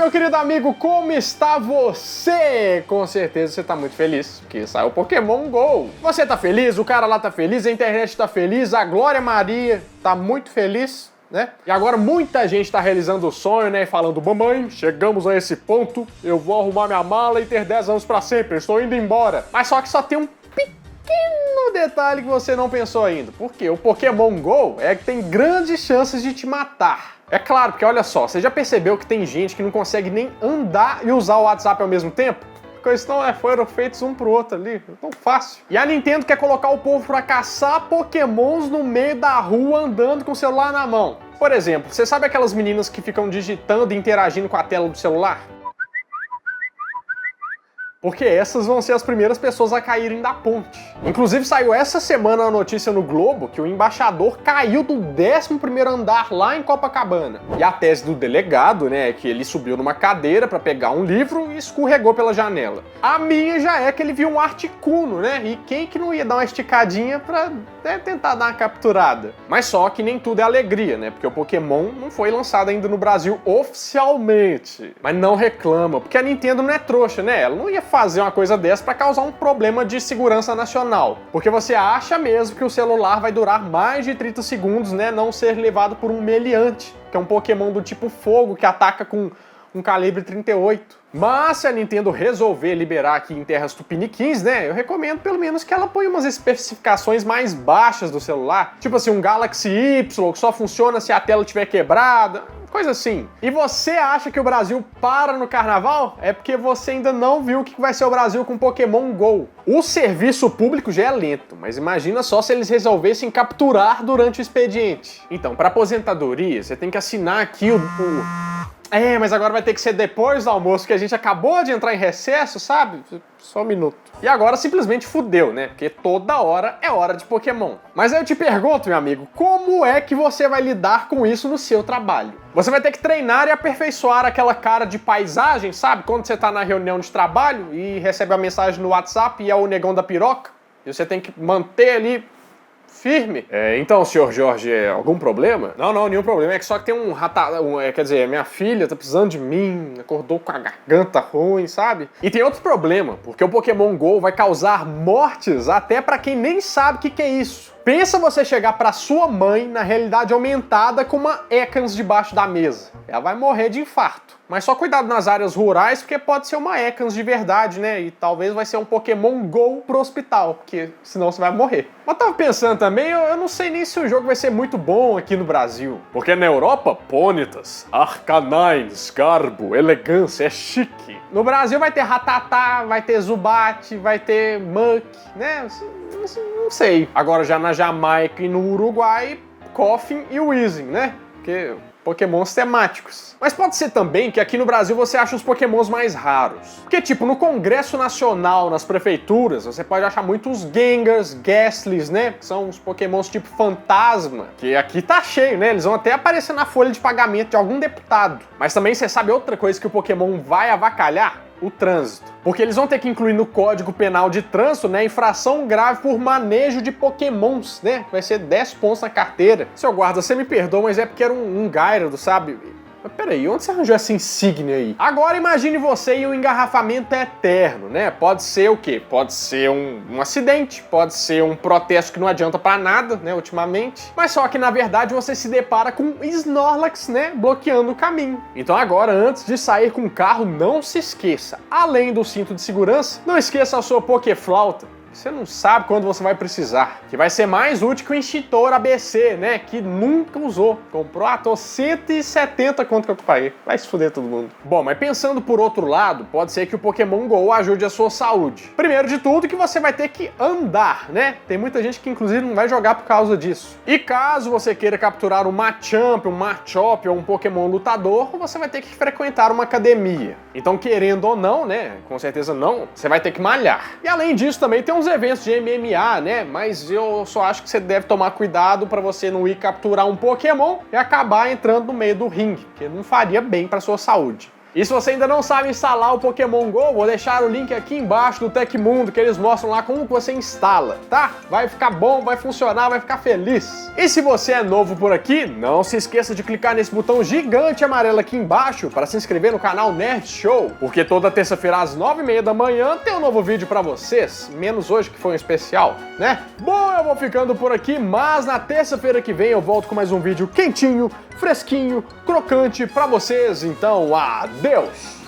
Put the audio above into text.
meu querido amigo, como está você? Com certeza você tá muito feliz, porque saiu o Pokémon GO. Você tá feliz, o cara lá tá feliz, a internet tá feliz, a Glória Maria tá muito feliz, né? E agora muita gente tá realizando o sonho, né? Falando, mamãe, chegamos a esse ponto, eu vou arrumar minha mala e ter 10 anos pra sempre, eu estou indo embora. Mas só que só tem um pequeno detalhe que você não pensou ainda. Porque o Pokémon GO é que tem grandes chances de te matar. É claro, porque olha só, você já percebeu que tem gente que não consegue nem andar e usar o WhatsApp ao mesmo tempo? Porque eles foram feitos um pro outro ali, é tão fácil. E a Nintendo quer colocar o povo pra caçar Pokémons no meio da rua andando com o celular na mão. Por exemplo, você sabe aquelas meninas que ficam digitando e interagindo com a tela do celular? Porque essas vão ser as primeiras pessoas a caírem da ponte. Inclusive saiu essa semana a notícia no Globo que o embaixador caiu do 11º andar lá em Copacabana. E a tese do delegado, né, é que ele subiu numa cadeira para pegar um livro e escorregou pela janela. A minha já é que ele viu um Articuno, né, e quem que não ia dar uma esticadinha pra tentar dar uma capturada? Mas só que nem tudo é alegria, né, porque o Pokémon não foi lançado ainda no Brasil oficialmente. Mas não reclama, porque a Nintendo não é trouxa, né, ela não ia fazer uma coisa dessa para causar um problema de segurança nacional. Porque você acha mesmo que o celular vai durar mais de 30 segundos, né, não ser levado por um meliante, que é um Pokémon do tipo fogo que ataca com um calibre 38. Mas se a Nintendo resolver liberar aqui em terras tupiniquins, né, eu recomendo pelo menos que ela ponha umas especificações mais baixas do celular. Tipo assim, um Galaxy Y que só funciona se a tela estiver quebrada, coisa assim. E você acha que o Brasil para no carnaval? É porque você ainda não viu o que vai ser o Brasil com Pokémon GO. O serviço público já é lento, mas imagina só se eles resolvessem capturar durante o expediente. Então, para aposentadoria, você tem que assinar aqui mas agora vai ter que ser depois do almoço, que a gente acabou de entrar em recesso, sabe? Só um minuto. E agora simplesmente fudeu, né? Porque toda hora é hora de Pokémon. Mas aí eu te pergunto, meu amigo, como é que você vai lidar com isso no seu trabalho? Você vai ter que treinar e aperfeiçoar aquela cara de paisagem, sabe? Quando você tá na reunião de trabalho e recebe a mensagem no WhatsApp e é o negão da piroca, e você tem que manter ali firme. Então, senhor Jorge, algum problema? Não, nenhum problema. É que só que tem quer dizer, minha filha tá precisando de mim, acordou com a garganta ruim, sabe? E tem outro problema, porque o Pokémon GO vai causar mortes até pra quem nem sabe o que é isso. Pensa você chegar pra sua mãe na realidade aumentada com uma Ekans debaixo da mesa. Ela vai morrer de infarto. Mas só cuidado nas áreas rurais, porque pode ser uma Ekans de verdade, né? E talvez vai ser um Pokémon GO pro hospital, porque senão você vai morrer. Mas tava pensando também, eu não sei nem se o jogo vai ser muito bom aqui no Brasil. Porque na Europa, Pônitas, Arcanines, garbo, elegância, é chique. No Brasil vai ter Rattata, vai ter Zubat, vai ter Muk, né? Não sei. Agora já na Jamaica e no Uruguai, Koffing e Weezing, né? Porque Pokémons temáticos. Mas pode ser também que aqui no Brasil você ache os Pokémons mais raros. Porque, tipo, no Congresso Nacional, nas prefeituras, você pode achar muitos Gengars, Gastlys, né? Que são os Pokémons tipo fantasma. Que aqui tá cheio, né? Eles vão até aparecer na folha de pagamento de algum deputado. Mas também você sabe outra coisa que o Pokémon vai avacalhar? O trânsito. Porque eles vão ter que incluir no Código Penal de Trânsito, né, infração grave por manejo de Pokémons, né? Vai ser 10 pontos na carteira. Seu guarda, você me perdoa, mas é porque era um Gyarados, sabe? Mas peraí, onde você arranjou essa insígnia aí? Agora imagine você e o engarrafamento eterno, né? Pode ser o quê? Pode ser um acidente, pode ser um protesto que não adianta pra nada, né, ultimamente. Mas só que, na verdade, você se depara com Snorlax, né, bloqueando o caminho. Então agora, antes de sair com o carro, não se esqueça, além do cinto de segurança, não esqueça a sua Pokéflauta. Você não sabe quando você vai precisar. Que vai ser mais útil que o extintor ABC, né? Que nunca usou. Comprou, tô 170 quanto que eu paguei. Vai se fuder todo mundo. Bom, mas pensando por outro lado, pode ser que o Pokémon GO ajude a sua saúde. Primeiro de tudo, que você vai ter que andar, né? Tem muita gente que inclusive não vai jogar por causa disso. E caso você queira capturar um Machamp, um Machop ou um Pokémon lutador, você vai ter que frequentar uma academia. Então, querendo ou não, né? Com certeza não, você vai ter que malhar. E além disso, também tem uns eventos de MMA, né? Mas eu só acho que você deve tomar cuidado para você não ir capturar um Pokémon e acabar entrando no meio do ringue, porque não faria bem para sua saúde. E se você ainda não sabe instalar o Pokémon GO, vou deixar o link aqui embaixo do Tecmundo, que eles mostram lá como que você instala, tá? Vai ficar bom, vai funcionar, vai ficar feliz. E se você é novo por aqui, não se esqueça de clicar nesse botão gigante amarelo aqui embaixo para se inscrever no canal Nerd Show, porque toda terça-feira às 9h30 da manhã tem um novo vídeo para vocês, menos hoje que foi um especial, né? Bom, eu vou ficando por aqui, mas na terça-feira que vem eu volto com mais um vídeo quentinho, fresquinho, crocante para vocês, então adeus!